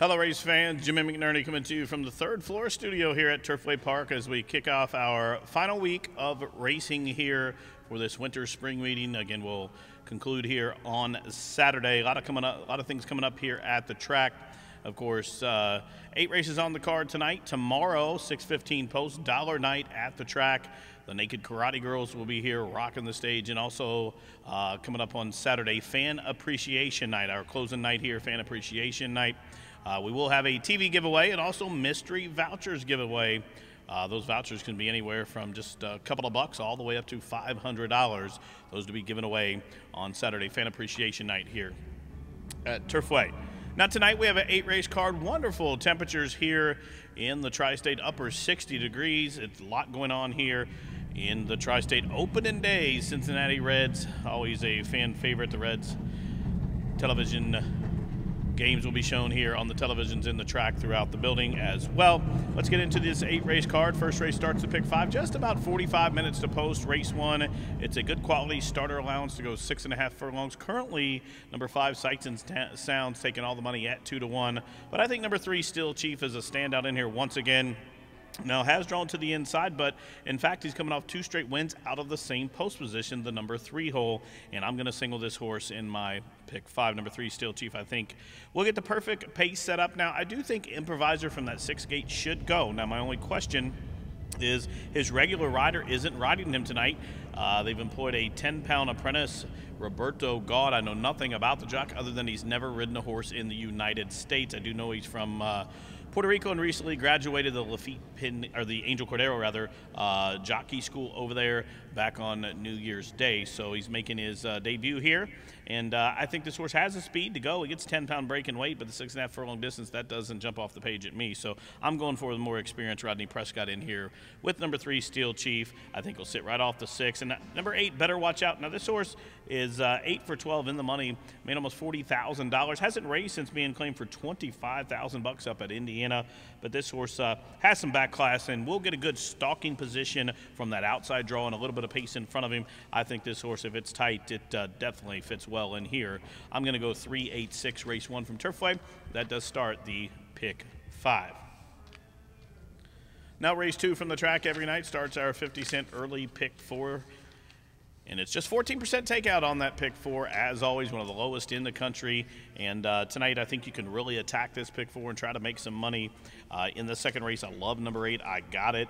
Hello, race fans. Jimmy McNerney coming to you from the third floor studio here at Turfway Park as we kick off our final week of racing here for this winter spring meeting. Again, we'll conclude here on Saturday. A lot of things coming up here at the track. Of course, 8 races on the card tonight. Tomorrow, 6:15 post, dollar night at the track. The Naked Karate Girls will be here rocking the stage. And also coming up on Saturday, Fan Appreciation Night, our closing night here, Fan Appreciation Night. We will have a TV giveaway and also mystery vouchers giveaway. Those vouchers can be anywhere from just a couple of bucks all the way up to $500. Those to be given away on Saturday, Fan Appreciation Night here at Turfway. Now tonight we have an 8-race card. Wonderful temperatures here in the Tri-State, upper 60 degrees. It's a lot going on here in the Tri-State opening day. Cincinnati Reds, always a fan favorite. The Reds television games will be shown here on the televisions in the track throughout the building as well. Let's get into this 8-race card. First race starts at pick 5, just about 45 minutes to post. Race 1, it's a good quality starter allowance to go 6.5 furlongs. Currently, number 5, Sights and Sounds, taking all the money at 2-1. But I think number 3, Steel Chief, is a standout in here once again. Now, has drawn to the inside, but in fact, he's coming off 2 straight wins out of the same post position, the number 3 hole, and I'm going to single this horse in my pick 5. Number 3, Steel Chief, I think we'll get the perfect pace set up. Now, I do think Improviser from that 6 gate should go. Now, my only question is his regular rider isn't riding him tonight. They've employed a 10-pound apprentice, Roberto Gaud. I know nothing about the jock other than he's never ridden a horse in the United States. I do know he's from Puerto Rico and recently graduated the the Angel Cordero jockey school over there back on New Year's Day. So he's making his debut here, and I think this horse has the speed to go. He gets 10-pound break weight, but the 6.5 furlong distance, that doesn't jump off the page at me. So I'm going for the more experienced Rodney Prescott in here with number 3, Steel Chief. I think he'll sit right off the 6. And number 8, Better Watch Out. Now this horse is 8 for 12 in the money, made almost $40,000. Hasn't raced since being claimed for $25,000 up at Indiana, but this horse has some back class and will get a good stalking position from that outside draw and a little bit of pace in front of him. I think this horse, if it's tight, it definitely fits well in here. I'm going to go 3, 8, 6, race 1 from Turfway. That does start the pick 5. Now race 2 from the track every night starts our 50-cent early pick 4. And it's just 14% takeout on that pick 4, as always, one of the lowest in the country. And tonight, I think you can really attack this pick 4 and try to make some money. In the second race, I love number 8. I got it.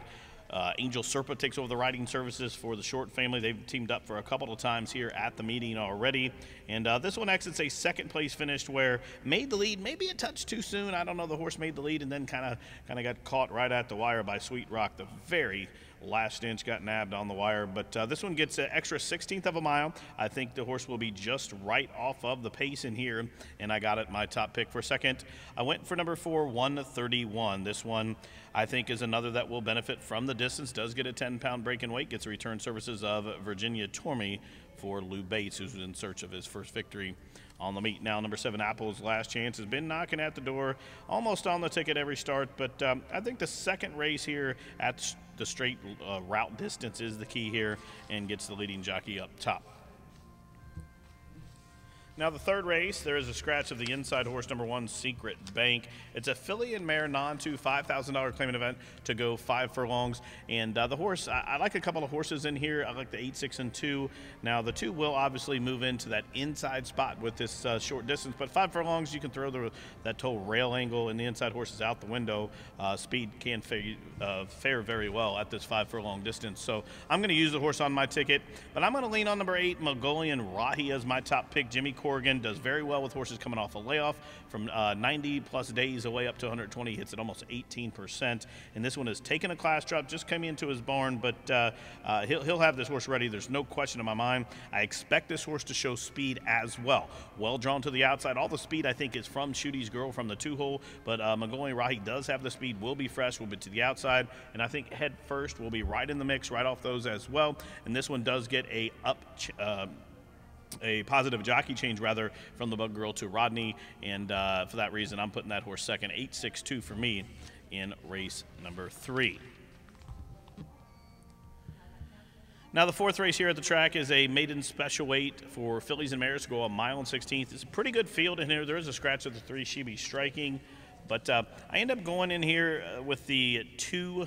Angel Serpa takes over the riding services for the Short family. They've teamed up for a couple of times here at the meeting already. And this one exits a second-place finish where made the lead, maybe a touch too soon. I don't know. The horse made the lead and then kind of got caught right at the wire by Sweet Rock. The very last inch got nabbed on the wire, but this one gets an extra 1/16 of a mile. I think the horse will be just right off of the pace in here, and I got it my top pick for second. I went for number 4, 131. This one I think is another that will benefit from the distance. Does get a 10-pound break weight, gets the return services of Virginia Tormey for Lou Bates, who's in search of his first victory on the meet. Now, number 7, Apple's Last Chance, has been knocking at the door, almost on the ticket every start, but I think the second race here at the straight route distance is the key here and gets the leading jockey up top. Now the third race, there is a scratch of the inside horse, number 1, Secret Bank. It's a filly and mare non-2 $5,000 claimant event to go 5 furlongs. And the horse, I like a couple of horses in here. I like the 8, 6, and 2. Now the 2 will obviously move into that inside spot with this short distance, but 5 furlongs, you can throw that total rail angle and the inside horse is out the window. Speed can fare very well at this 5 furlong distance. So I'm going to use the horse on my ticket, but I'm going to lean on number 8, Mongolian Rahi, as my top pick. Jimmy Corrigan does very well with horses coming off a layoff from 90-plus days away up to 120. Hits at almost 18%. And this one has taken a class drop, just coming into his barn, but he'll have this horse ready. There's no question in my mind. I expect this horse to show speed as well. Well drawn to the outside. All the speed, I think, is from Shooty's Girl from the 2-hole, but Mongolian Rahi does have the speed, will be fresh, will be to the outside, and I think head first will be right in the mix, right off those as well. And this one does get a positive jockey change rather from the Bug Girl to Rodney, and for that reason I'm putting that horse second. 8-6-2 for me in race number 3. Now the fourth race here at the track is a maiden special weight for fillies and mares to go a mile and 16th. It's a pretty good field in here. There is a scratch of the 3, She Be Striking. But I end up going in here with the 2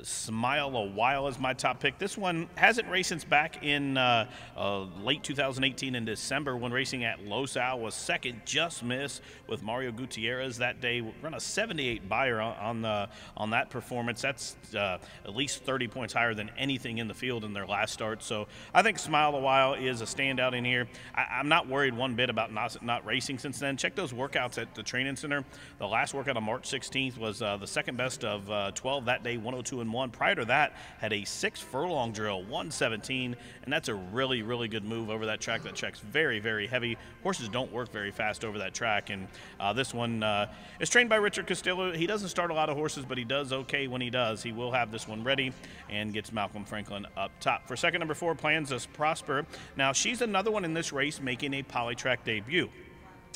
Smile a While as my top pick. This one hasn't raced since back in late 2018 in December when racing at Los Al was second, just missed with Mario Gutierrez that day. Run a 78 buyer on that performance. That's at least 30 points higher than anything in the field in their last start. So I think Smile a While is a standout in here. I'm not worried one bit about not racing since then. Check those workouts at the training center. The last workout on March 16th was the second best of 12 that day, 102 and 1. Prior to that, had a 6 furlong drill, 117, and that's a really, really good move over that track. That track's very, very heavy. Horses don't work very fast over that track, and this one is trained by Richard Castillo. He doesn't start a lot of horses, but he does okay when he does. He will have this one ready and gets Malcolm Franklin up top. For second, number 4, Plans to Prosper. Now, she's another one in this race making a polytrack debut.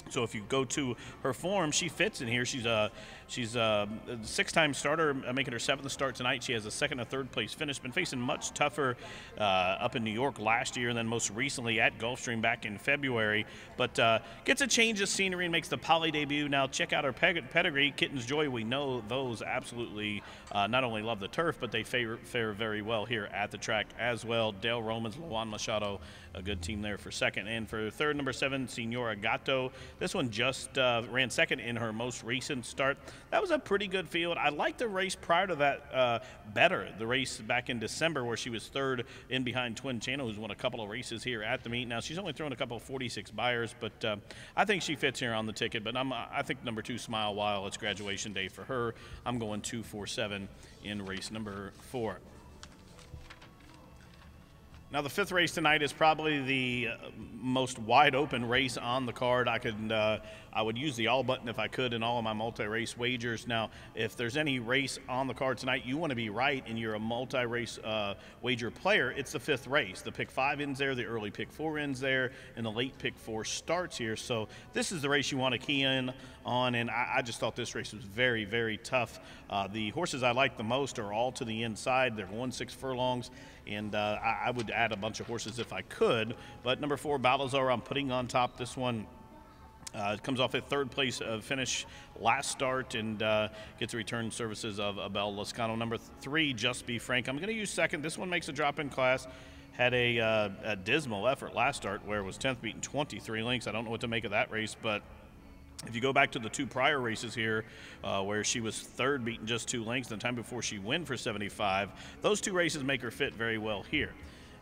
So if you go to her form, she fits in here. She's a 6-time starter, making her 7th start tonight. She has a 2nd and 3rd place finish. Been facing much tougher up in New York last year, and then most recently at Gulfstream back in February. But gets a change of scenery and makes the poly debut. Now check out her pedigree. Kitten's Joy, we know those absolutely not only love the turf, but they fare very well here at the track as well. Dale Romans, Luan Machado, a good team there for second. And for third, number 7, Senora Gato. This one just ran second in her most recent start. That was a pretty good field. I liked the race prior to that better. The race back in December where she was third in behind Twin Channel, who's won a couple of races here at the meet. Now, she's only thrown a couple of 46 buyers, but I think she fits here on the ticket. But I think number 2, Smile While, it's graduation day for her. I'm going 2-4-7 in race number 4. Now, the 5th race tonight is probably the most wide-open race on the card. I would use the all button if I could in all of my multi-race wagers. Now, if there's any race on the card tonight you want to be right and you're a multi-race wager player, it's the 5th race. The pick 5 ends there, the early pick 4 ends there, and the late pick 4 starts here. So this is the race you want to key in on, and I just thought this race was very, very tough. The horses I like the most are all to the inside. They're 1-6 furlongs, and I would add a bunch of horses if I could. But number 4, Balazar, I'm putting on top. This one it comes off a 3rd place finish last start and gets the return services of Abel Lascano. Number 3, Just Be Frank. I'm going to use second. This one makes a drop in class. Had a dismal effort last start where it was 10th, beaten 23 lengths. I don't know what to make of that race, but if you go back to the 2 prior races here where she was 3rd, beaten just 2 lengths, the time before she win for 75, those 2 races make her fit very well here.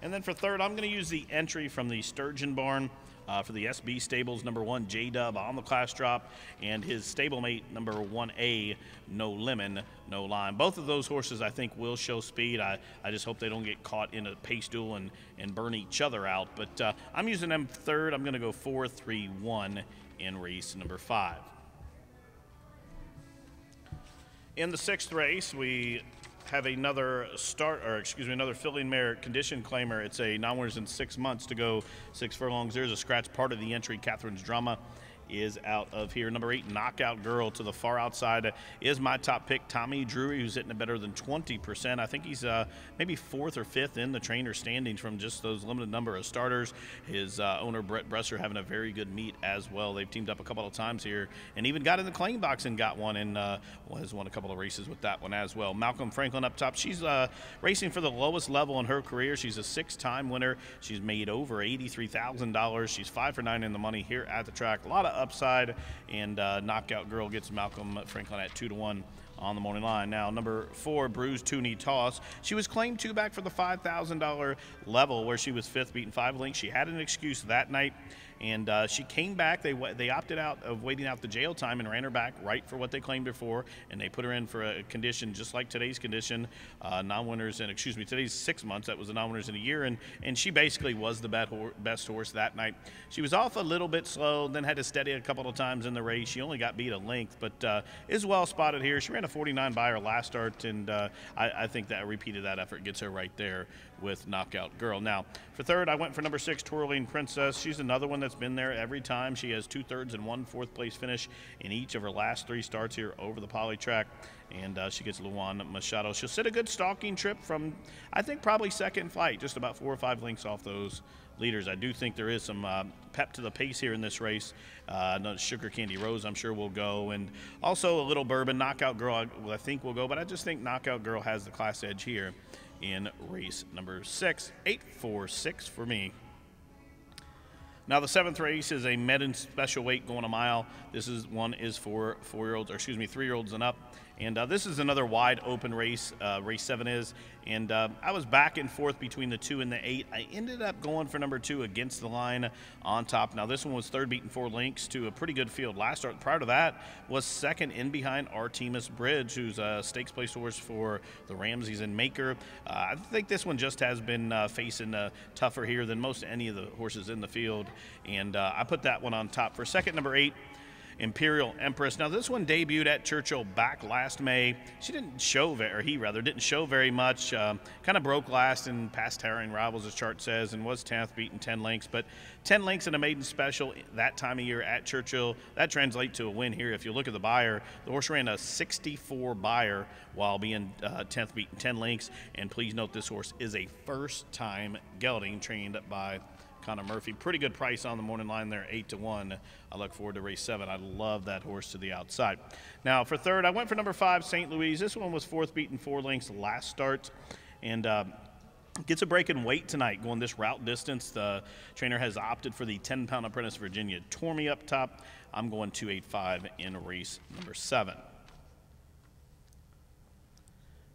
And then for 3rd, I'm going to use the entry from the Sturgeon Barn for the SB Stables, number 1, J-Dub on the class drop, and his stablemate, number 1A, No Lemon, No Lime. Both of those horses, I think, will show speed. I just hope they don't get caught in a pace duel and burn each other out. But I'm using them 3rd. I'm going to go 4-3-1 in race number 5. In the 6th race, we have another another filling mare condition claimer. It's a non-winners in 6 months to go 6 furlongs. There's a scratch part of the entry. Catherine's Drama is out of here. Number 8, Knockout Girl, to the far outside is my top pick, Tommy Drury, who's hitting it better than 20%. I think he's maybe 4th or 5th in the trainer standings from just those limited number of starters. His owner, Brett Bresser, having a very good meet as well. They've teamed up a couple of times here and even got in the claim box and got one, and has won a couple of races with that one as well. Malcolm Franklin up top. She's racing for the lowest level in her career. She's a 6-time winner. She's made over $83,000. She's 5 for 9 in the money here at the track. A lot of upside, and Knockout Girl gets Malcolm Franklin at 2-1 on the morning line. Now, number 4, Bruised Toonie Toss. She was claimed 2 back for the $5,000 level where she was 5th, beaten 5 lengths. She had an excuse that night, and she came back. They opted out of waiting out the jail time and ran her back right for what they claimed her for, and they put her in for a condition just like today's condition, non-winners, and today's 6 months. That was the non-winners in a year, and she basically was the best horse that night. She was off a little bit slow, then had to steady a couple of times in the race. She only got beat a length, but is well spotted here. She ran a 49 by her last start, and I think that repeated that effort gets her right there with Knockout Girl. Now, for 3rd, I went for number 6, Twirling Princess. She's another one that's that's been there every time. She has 2/3 and 1/4 place finish in each of her last 3 starts here over the poly track. And she gets Luan Machado. She'll sit a good stalking trip from, I think, probably second flight, just about 4 or 5 lengths off those leaders. I do think there is some pep to the pace here in this race. Sugar Candy Rose, I'm sure, will go. And also a little Bourbon. Knockout Girl, I think, will go. But I just think Knockout Girl has the class edge here in race number 6. 8-4-6 for me. Now the 7th race is a maiden special weight going a mile. This one is for 3-year-olds and up. And this is another wide open race, race 7 is. And I was back and forth between the 2 and the 8. I ended up going for number 2 against the line on top. Now this one was 3rd beaten 4 lengths to a pretty good field last start. Prior to that was 2nd in behind Artemis Bridge, who's a stakes place horse for the Ramses and Maker. I think this one just has been facing tougher here than most any of the horses in the field. And I put that one on top. For 2nd, number 8, Imperial Empress. Now this one debuted at Churchill back last May. She didn't show didn't show very much. Kind of broke last in past towering rivals, as chart says, and was 10th, beaten 10 lengths. But 10 lengths in a maiden special that time of year at Churchill, that translates to a win here. If you look at the buyer, the horse ran a 64 buyer while being 10th, beaten 10 lengths. And please note this horse is a first-time gelding trained by Connor Murphy. Pretty good price on the morning line there, 8-1. I look forward to race 7. I love that horse to the outside. Now for 3rd, I went for number 5, St. Louise. This one was 4th, beaten 4 lengths last start, and gets a break in weight tonight going this route distance. The trainer has opted for the 10-pound apprentice Virginia Tormey up top. I'm going 285 in race number 7.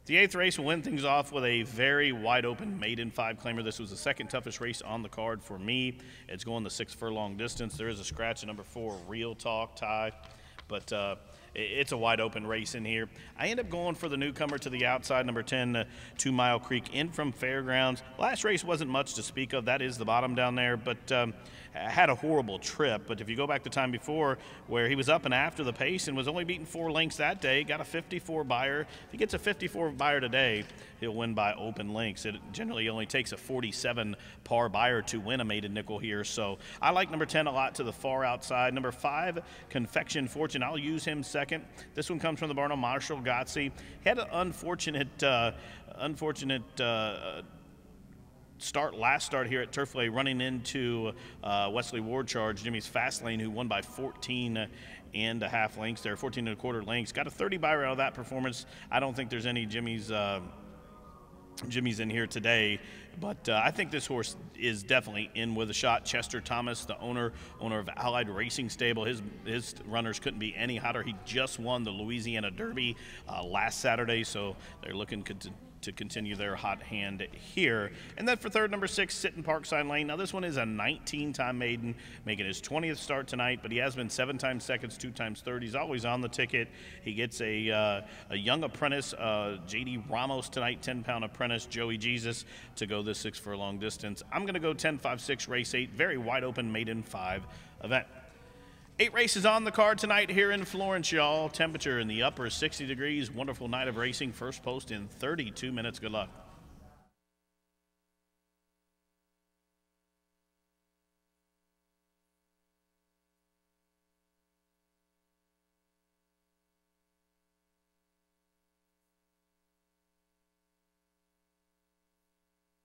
The 8th race will win things off with a very wide open maiden 5-claimer. This was the 2nd toughest race on the card for me. It's going the 6 furlong distance. There is a scratch at number 4, Real Talk Tie, but it's a wide open race in here. I end up going for the newcomer to the outside, number 10, 2 Mile Creek, in from Fairgrounds. Last race wasn't much to speak of. That is the bottom down there, but had a horrible trip. But if you go back the time before where he was up and after the pace and was only beaten 4 lengths that day, got a 54 buyer. If he gets a 54 buyer today, he'll win by open lengths. It generally only takes a 47 par buyer to win a maiden nickel here. So I like number 10 a lot to the far outside. Number 5, Confection Fortune. I'll use him second. This one comes from the barn of Marshall Gotze. He had an unfortunate last start here at Turfway, running into Wesley Wardcharge, Jimmy's Fast Lane, who won by 14.5 lengths there, 14.25 lengths. Got a 30 buyer out of that performance. I don't think there's any Jimmy's in here today, but I think this horse is definitely in with a shot. Chester Thomas, the owner of Allied Racing Stable, his runners couldn't be any hotter. He just won the Louisiana Derby last Saturday, so they're looking to continue their hot hand here. And then for 3rd, number 6, Sit in Parkside Lane. Now this one is a 19-time maiden, making his 20th start tonight, but he has been 7 times seconds, 2 times third. He's always on the ticket. He gets a young apprentice, J.D. Ramos tonight, 10-pound apprentice, Joey Jesus, to go this 6 furlong distance. I'm going to go 10-5-6, race 8, very wide open maiden 5 event. 8 races on the card tonight here in Florence, y'all. Temperature in the upper 60 degrees. Wonderful night of racing. First post in 32 minutes. Good luck.